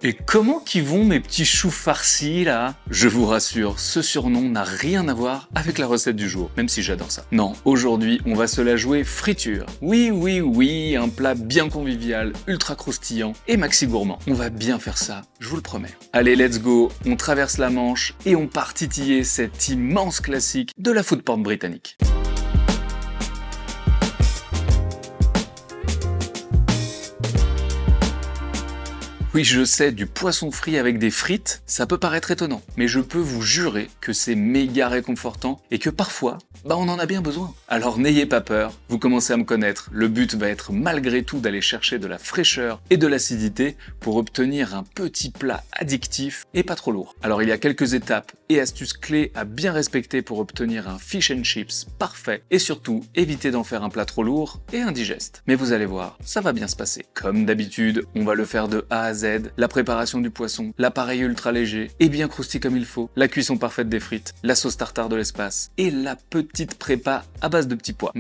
Et comment qu'ils vont mes petits choux farcis là? Je vous rassure, ce surnom n'a rien à voir avec la recette du jour, même si j'adore ça. Non, aujourd'hui on va se la jouer friture. Oui, un plat bien convivial, ultra croustillant et maxi gourmand. On va bien faire ça, je vous le promets. Allez, let's go, on traverse la Manche et on part titiller cet immense classique de la food porn britannique. Oui, je sais, du poisson frit avec des frites, ça peut paraître étonnant, mais je peux vous jurer que c'est méga réconfortant et que parfois, on en a bien besoin. Alors n'ayez pas peur, vous commencez à me connaître, le but va être malgré tout d'aller chercher de la fraîcheur et de l'acidité pour obtenir un petit plat addictif et pas trop lourd. Alors il y a quelques étapes et astuces clés à bien respecter pour obtenir un fish and chips parfait et surtout éviter d'en faire un plat trop lourd et indigeste. Mais vous allez voir, ça va bien se passer. Comme d'habitude, on va le faire de A à Z, la préparation du poisson, l'appareil ultra léger et bien croustillant comme il faut, la cuisson parfaite des frites, la sauce tartare de l'espace et la petite prépa à base de petits pois.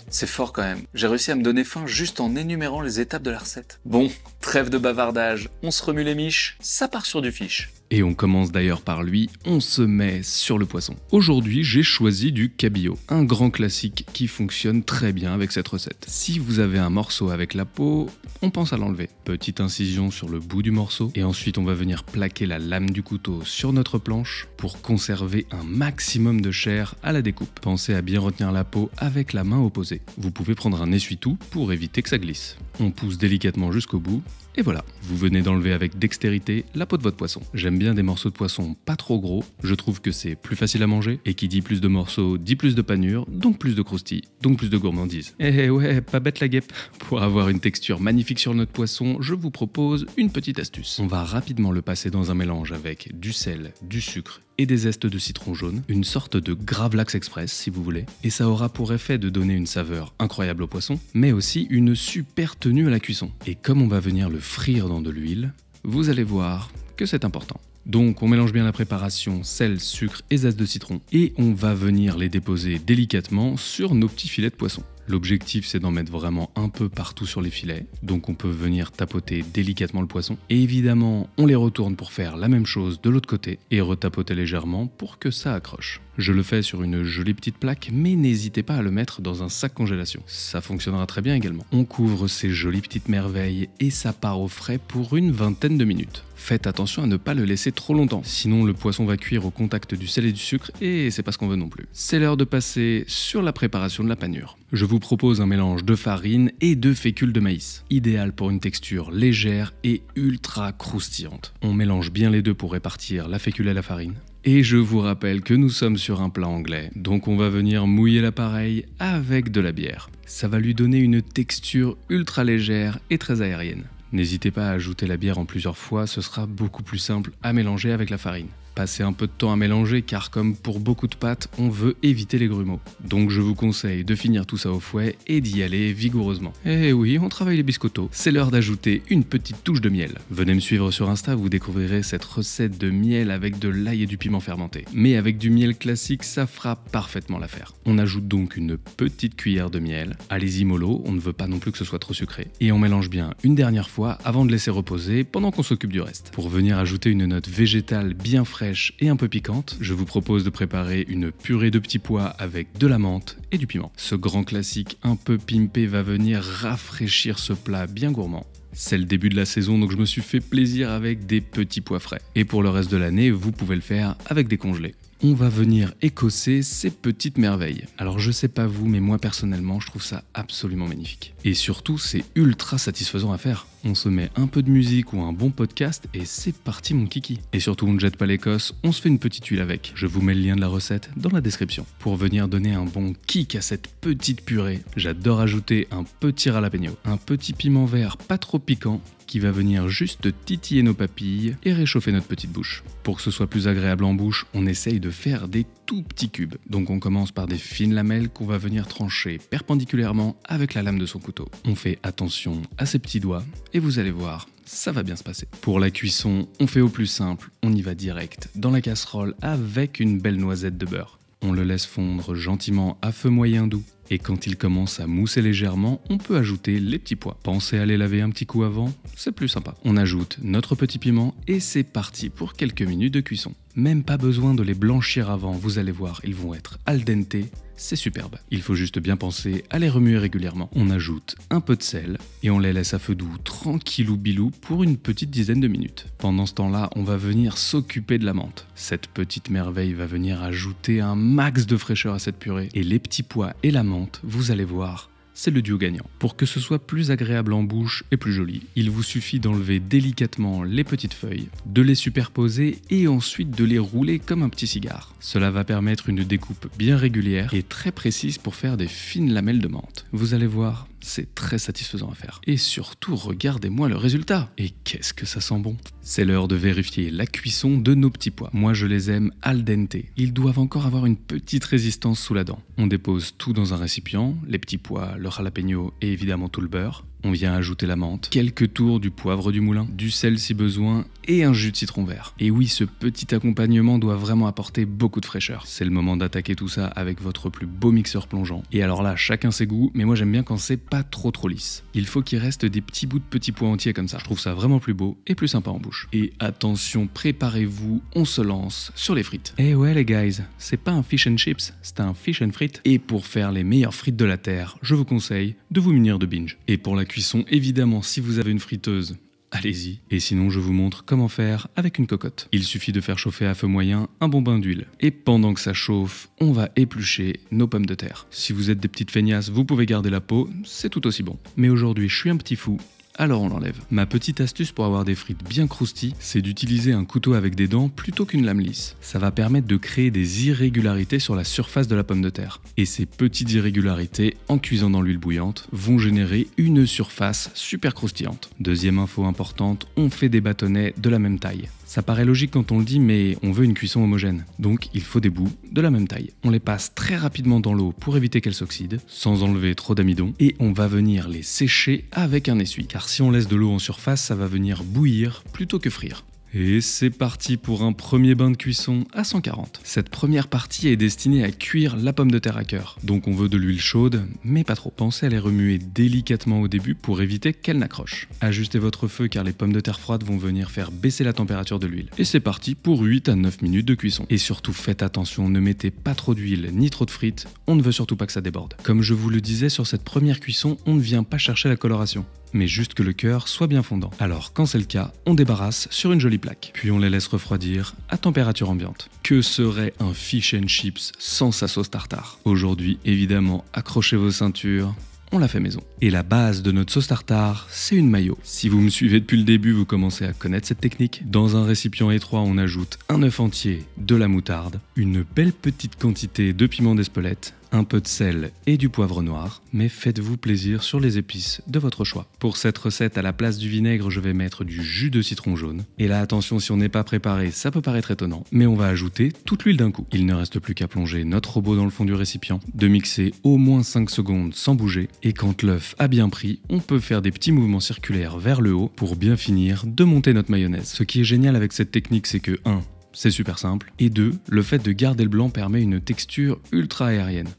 C'est fort quand même. J'ai réussi à me donner faim juste en énumérant les étapes de la recette. Bon, trêve de bavardage, on se remue les miches, ça part sur du fish. Et on commence d'ailleurs par lui, on se met sur le poisson. Aujourd'hui, j'ai choisi du cabillaud, un grand classique qui fonctionne très bien avec cette recette. Si vous avez un morceau avec la peau, on pense à l'enlever. Petite incision sur le bout du morceau, et ensuite on va venir plaquer la lame du couteau sur notre planche pour conserver un maximum de chair à la découpe. Pensez à bien retenir la peau avec la main opposée. Vous pouvez prendre un essuie-tout pour éviter que ça glisse. On pousse délicatement jusqu'au bout, et voilà, vous venez d'enlever avec dextérité la peau de votre poisson. J'aime bien des morceaux de poisson pas trop gros, je trouve que c'est plus facile à manger, et qui dit plus de morceaux dit plus de panure, donc plus de croustilles, donc plus de gourmandise. Eh ouais, pas bête la guêpe. Pour avoir une texture magnifique sur notre poisson, je vous propose une petite astuce. On va rapidement le passer dans un mélange avec du sel, du sucre et des zestes de citron jaune, une sorte de gravlax express si vous voulez, et ça aura pour effet de donner une saveur incroyable au poisson, mais aussi une super tenue à la cuisson. Et comme on va venir le frire dans de l'huile, vous allez voir que c'est important. Donc on mélange bien la préparation, sel, sucre et zeste de citron, et on va venir les déposer délicatement sur nos petits filets de poisson. L'objectif c'est d'en mettre vraiment un peu partout sur les filets, donc on peut venir tapoter délicatement le poisson. Et évidemment, on les retourne pour faire la même chose de l'autre côté et retapoter légèrement pour que ça accroche. Je le fais sur une jolie petite plaque, mais n'hésitez pas à le mettre dans un sac congélation. Ça fonctionnera très bien également. On couvre ces jolies petites merveilles et ça part au frais pour une vingtaine de minutes. Faites attention à ne pas le laisser trop longtemps, sinon le poisson va cuire au contact du sel et du sucre et c'est pas ce qu'on veut non plus. C'est l'heure de passer sur la préparation de la panure. Je vous propose un mélange de farine et de fécule de maïs, idéal pour une texture légère et ultra croustillante. On mélange bien les deux pour répartir la fécule et la farine. Et je vous rappelle que nous sommes sur un plat anglais, donc on va venir mouiller l'appareil avec de la bière. Ça va lui donner une texture ultra légère et très aérienne. N'hésitez pas à ajouter la bière en plusieurs fois, ce sera beaucoup plus simple à mélanger avec la farine. Passez un peu de temps à mélanger car comme pour beaucoup de pâtes, on veut éviter les grumeaux. Donc je vous conseille de finir tout ça au fouet et d'y aller vigoureusement. Et oui, on travaille les biscottos. C'est l'heure d'ajouter une petite touche de miel. Venez me suivre sur Insta, vous découvrirez cette recette de miel avec de l'ail et du piment fermenté. Mais avec du miel classique, ça fera parfaitement l'affaire. On ajoute donc une petite cuillère de miel. Allez-y mollo, on ne veut pas non plus que ce soit trop sucré. Et on mélange bien une dernière fois avant de laisser reposer pendant qu'on s'occupe du reste. Pour venir ajouter une note végétale bien fraîche et un peu piquante, je vous propose de préparer une purée de petits pois avec de la menthe et du piment. Ce grand classique un peu pimpé va venir rafraîchir ce plat bien gourmand. C'est le début de la saison, donc je me suis fait plaisir avec des petits pois frais. Et pour le reste de l'année, vous pouvez le faire avec des congelés. On va venir écosser ces petites merveilles. Alors je sais pas vous, mais moi personnellement, je trouve ça absolument magnifique. Et surtout, c'est ultra satisfaisant à faire. On se met un peu de musique ou un bon podcast et c'est parti mon kiki. Et surtout, on ne jette pas l'Écosse, on se fait une petite huile avec. Je vous mets le lien de la recette dans la description. Pour venir donner un bon kick à cette petite purée, j'adore ajouter un petit jalapeno, un petit piment vert pas trop piquant, qui va venir juste titiller nos papilles et réchauffer notre petite bouche. Pour que ce soit plus agréable en bouche, on essaye de faire des tout petits cubes. Donc on commence par des fines lamelles qu'on va venir trancher perpendiculairement avec la lame de son couteau. On fait attention à ses petits doigts et vous allez voir, ça va bien se passer. Pour la cuisson, on fait au plus simple, on y va direct dans la casserole avec une belle noisette de beurre. On le laisse fondre gentiment à feu moyen doux. Et quand il commence à mousser légèrement, on peut ajouter les petits pois. Pensez à les laver un petit coup avant, c'est plus sympa. On ajoute notre petit piment et c'est parti pour quelques minutes de cuisson. Même pas besoin de les blanchir avant, vous allez voir, ils vont être al dente, c'est superbe. Il faut juste bien penser à les remuer régulièrement. On ajoute un peu de sel et on les laisse à feu doux tranquillou bilou pour une petite dizaine de minutes. Pendant ce temps-là, on va venir s'occuper de la menthe. Cette petite merveille va venir ajouter un max de fraîcheur à cette purée. Et les petits pois et la menthe, vous allez voir, c'est le duo gagnant. Pour que ce soit plus agréable en bouche et plus joli, il vous suffit d'enlever délicatement les petites feuilles, de les superposer et ensuite de les rouler comme un petit cigare. Cela va permettre une découpe bien régulière et très précise pour faire des fines lamelles de menthe. Vous allez voir, c'est très satisfaisant à faire. Et surtout, regardez-moi le résultat. Et qu'est-ce que ça sent bon. C'est l'heure de vérifier la cuisson de nos petits pois. Moi, je les aime al dente. Ils doivent encore avoir une petite résistance sous la dent. On dépose tout dans un récipient, les petits pois, le jalapeno et évidemment tout le beurre. On vient ajouter la menthe, quelques tours du poivre du moulin, du sel si besoin et un jus de citron vert. Et oui, ce petit accompagnement doit vraiment apporter beaucoup de fraîcheur. C'est le moment d'attaquer tout ça avec votre plus beau mixeur plongeant. Et alors là, chacun ses goûts, mais moi j'aime bien quand c'est pas trop lisse. Il faut qu'il reste des petits bouts de petits pois entiers comme ça. Je trouve ça vraiment plus beau et plus sympa en bouche. Et attention, préparez-vous, on se lance sur les frites. Eh ouais les guys, c'est pas un fish and chips, c'est un fish and frites. Et pour faire les meilleures frites de la terre, je vous conseille de vous munir de Binge. Et pour la cuisson, évidemment, si vous avez une friteuse, allez-y. Et sinon, je vous montre comment faire avec une cocotte. Il suffit de faire chauffer à feu moyen un bon bain d'huile. Et pendant que ça chauffe, on va éplucher nos pommes de terre. Si vous êtes des petites feignasses, vous pouvez garder la peau, c'est tout aussi bon. Mais aujourd'hui, je suis un petit fou. Alors on l'enlève. Ma petite astuce pour avoir des frites bien croustilles, c'est d'utiliser un couteau avec des dents plutôt qu'une lame lisse. Ça va permettre de créer des irrégularités sur la surface de la pomme de terre. Et ces petites irrégularités, en cuisant dans l'huile bouillante, vont générer une surface super croustillante. Deuxième info importante, on fait des bâtonnets de la même taille. Ça paraît logique quand on le dit, mais on veut une cuisson homogène. Donc il faut des bouts de la même taille. On les passe très rapidement dans l'eau pour éviter qu'elles s'oxydent, sans enlever trop d'amidon, et on va venir les sécher avec un essuie. Car si on laisse de l'eau en surface, ça va venir bouillir plutôt que frire. Et c'est parti pour un premier bain de cuisson à 140. Cette première partie est destinée à cuire la pomme de terre à cœur. Donc on veut de l'huile chaude, mais pas trop. Pensez à les remuer délicatement au début pour éviter qu'elles n'accrochent. Ajustez votre feu car les pommes de terre froides vont venir faire baisser la température de l'huile. Et c'est parti pour 8 à 9 minutes de cuisson. Et surtout faites attention, ne mettez pas trop d'huile ni trop de frites, on ne veut surtout pas que ça déborde. Comme je vous le disais, sur cette première cuisson, on ne vient pas chercher la coloration, mais juste que le cœur soit bien fondant. Alors quand c'est le cas, on débarrasse sur une jolie plaque. Puis on les laisse refroidir à température ambiante. Que serait un fish and chips sans sa sauce tartare? Aujourd'hui, évidemment, accrochez vos ceintures, on l'a fait maison. Et la base de notre sauce tartare, c'est une mayo. Si vous me suivez depuis le début, vous commencez à connaître cette technique. Dans un récipient étroit, on ajoute un œuf entier, de la moutarde, une belle petite quantité de piment d'Espelette, un peu de sel et du poivre noir, mais faites-vous plaisir sur les épices de votre choix. Pour cette recette, à la place du vinaigre, je vais mettre du jus de citron jaune. Et là, attention, si on n'est pas préparé, ça peut paraître étonnant, mais on va ajouter toute l'huile d'un coup. Il ne reste plus qu'à plonger notre robot dans le fond du récipient, de mixer au moins 5 secondes sans bouger, et quand l'œuf a bien pris, on peut faire des petits mouvements circulaires vers le haut pour bien finir de monter notre mayonnaise. Ce qui est génial avec cette technique, c'est que 1. C'est super simple. Et 2, le fait de garder le blanc permet une texture ultra aérienne.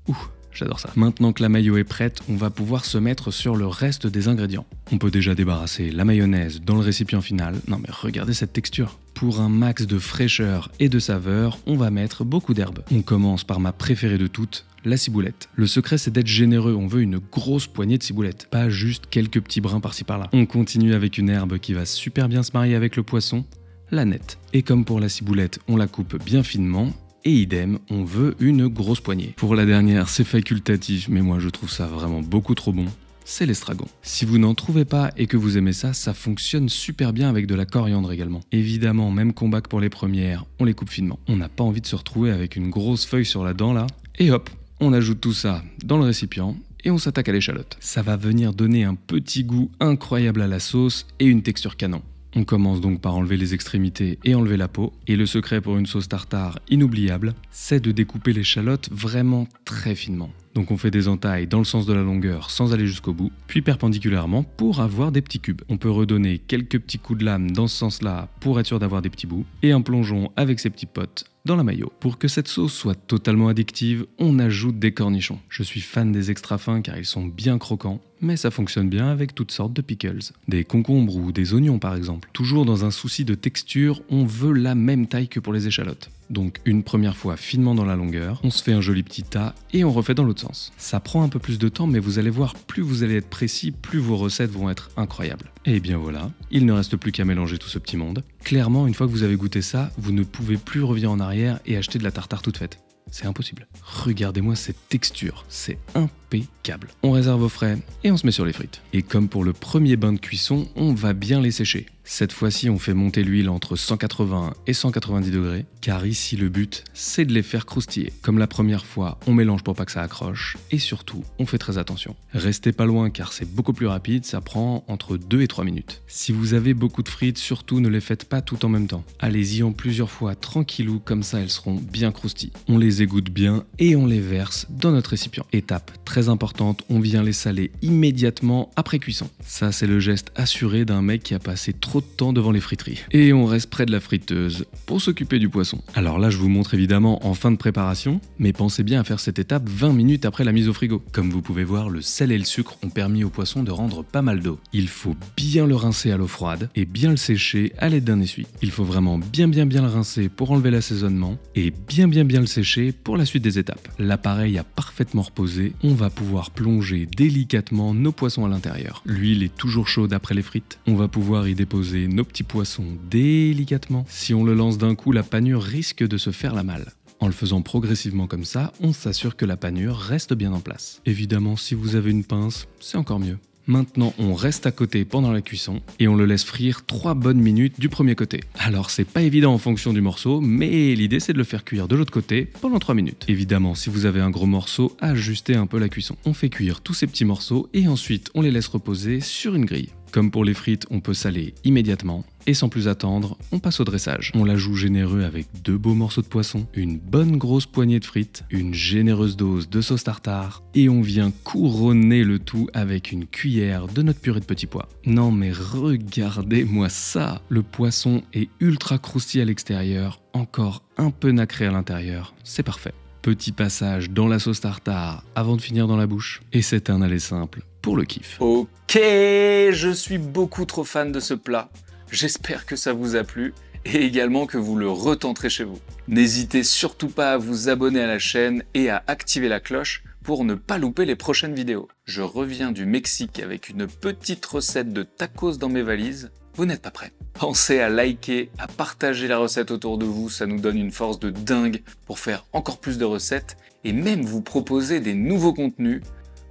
Ouh, j'adore ça. Maintenant que la mayo est prête, on va pouvoir se mettre sur le reste des ingrédients. On peut déjà débarrasser la mayonnaise dans le récipient final. Non mais regardez cette texture. Pour un max de fraîcheur et de saveur, on va mettre beaucoup d'herbes. On commence par ma préférée de toutes, la ciboulette. Le secret, c'est d'être généreux, on veut une grosse poignée de ciboulette, pas juste quelques petits brins par-ci par-là. On continue avec une herbe qui va super bien se marier avec le poisson, la nette. Et comme pour la ciboulette, on la coupe bien finement, et idem, on veut une grosse poignée. Pour la dernière, c'est facultatif, mais moi je trouve ça vraiment beaucoup trop bon, c'est l'estragon. Si vous n'en trouvez pas et que vous aimez ça, ça fonctionne super bien avec de la coriandre également. Évidemment, même combat que pour les premières, on les coupe finement. On n'a pas envie de se retrouver avec une grosse feuille sur la dent là, et hop, on ajoute tout ça dans le récipient, et on s'attaque à l'échalote. Ça va venir donner un petit goût incroyable à la sauce et une texture canon. On commence donc par enlever les extrémités et enlever la peau. Et le secret pour une sauce tartare inoubliable, c'est de découper l'échalote vraiment très finement. Donc on fait des entailles dans le sens de la longueur sans aller jusqu'au bout, puis perpendiculairement pour avoir des petits cubes. On peut redonner quelques petits coups de lame dans ce sens-là pour être sûr d'avoir des petits bouts, et un plongeon avec ses petits potes dans la mayo. Pour que cette sauce soit totalement addictive, on ajoute des cornichons. Je suis fan des extra fins car ils sont bien croquants, mais ça fonctionne bien avec toutes sortes de pickles. Des concombres ou des oignons par exemple. Toujours dans un souci de texture, on veut la même taille que pour les échalotes. Donc une première fois finement dans la longueur, on se fait un joli petit tas et on refait dans l'autre sens. Ça prend un peu plus de temps, mais vous allez voir, plus vous allez être précis, plus vos recettes vont être incroyables. Et bien voilà, il ne reste plus qu'à mélanger tout ce petit monde. Clairement, une fois que vous avez goûté ça, vous ne pouvez plus revenir en arrière et acheter de la tartare toute faite. C'est impossible. Regardez-moi cette texture, c'est impeccable. On réserve au frais et on se met sur les frites. Et comme pour le premier bain de cuisson, on va bien les sécher. Cette fois-ci, on fait monter l'huile entre 180 et 190 degrés, car ici le but, c'est de les faire croustiller. Comme la première fois, on mélange pour pas que ça accroche, et surtout, on fait très attention. Restez pas loin car c'est beaucoup plus rapide, ça prend entre 2 et 3 minutes. Si vous avez beaucoup de frites, surtout ne les faites pas tout en même temps. Allez-y en plusieurs fois, tranquillou, comme ça elles seront bien croustilles. On les égoutte bien et on les verse dans notre récipient. Étape très importante, on vient les saler immédiatement après cuisson. Ça, c'est le geste assuré d'un mec qui a passé trop de temps devant les friteries. Et on reste près de la friteuse pour s'occuper du poisson. Alors là, je vous montre évidemment en fin de préparation, mais pensez bien à faire cette étape 20 minutes après la mise au frigo. Comme vous pouvez voir, le sel et le sucre ont permis au poisson de rendre pas mal d'eau. Il faut bien le rincer à l'eau froide et bien le sécher à l'aide d'un essuie. Il faut vraiment bien le rincer pour enlever l'assaisonnement et bien le sécher pour la suite des étapes. L'appareil a parfaitement reposé, on va pouvoir plonger délicatement nos poissons à l'intérieur. L'huile est toujours chaude après les frites. On va pouvoir y déposer nos petits poissons délicatement. Si on le lance d'un coup, la panure risque de se faire la malle. En le faisant progressivement comme ça, on s'assure que la panure reste bien en place. Évidemment, si vous avez une pince, c'est encore mieux. Maintenant, on reste à côté pendant la cuisson et on le laisse frire 3 bonnes minutes du premier côté. Alors, c'est pas évident en fonction du morceau, mais l'idée c'est de le faire cuire de l'autre côté pendant 3 minutes. Évidemment, si vous avez un gros morceau, ajustez un peu la cuisson. On fait cuire tous ces petits morceaux et ensuite on les laisse reposer sur une grille. Comme pour les frites, on peut saler immédiatement. Et sans plus attendre, on passe au dressage. On l'ajoute généreux avec 2 beaux morceaux de poisson, une bonne grosse poignée de frites, une généreuse dose de sauce tartare, et on vient couronner le tout avec une cuillère de notre purée de petits pois. Non mais regardez-moi ça! Le poisson est ultra croustillant à l'extérieur, encore un peu nacré à l'intérieur, c'est parfait. Petit passage dans la sauce tartare avant de finir dans la bouche, et c'est un aller simple pour le kiff. Ok, je suis beaucoup trop fan de ce plat. J'espère que ça vous a plu et également que vous le retenterez chez vous. N'hésitez surtout pas à vous abonner à la chaîne et à activer la cloche pour ne pas louper les prochaines vidéos. Je reviens du Mexique avec une petite recette de tacos dans mes valises. Vous n'êtes pas prêts. Pensez à liker, à partager la recette autour de vous, ça nous donne une force de dingue pour faire encore plus de recettes et même vous proposer des nouveaux contenus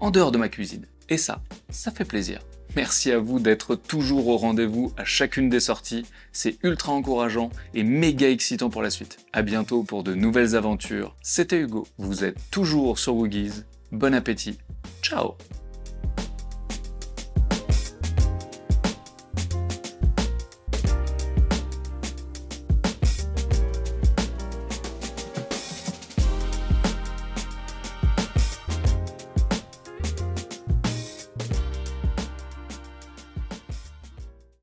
en dehors de ma cuisine. Et ça fait plaisir. Merci à vous d'être toujours au rendez-vous à chacune des sorties, c'est ultra encourageant et méga excitant pour la suite. À bientôt pour de nouvelles aventures, c'était Hugo, vous êtes toujours sur Woogies, bon appétit, ciao!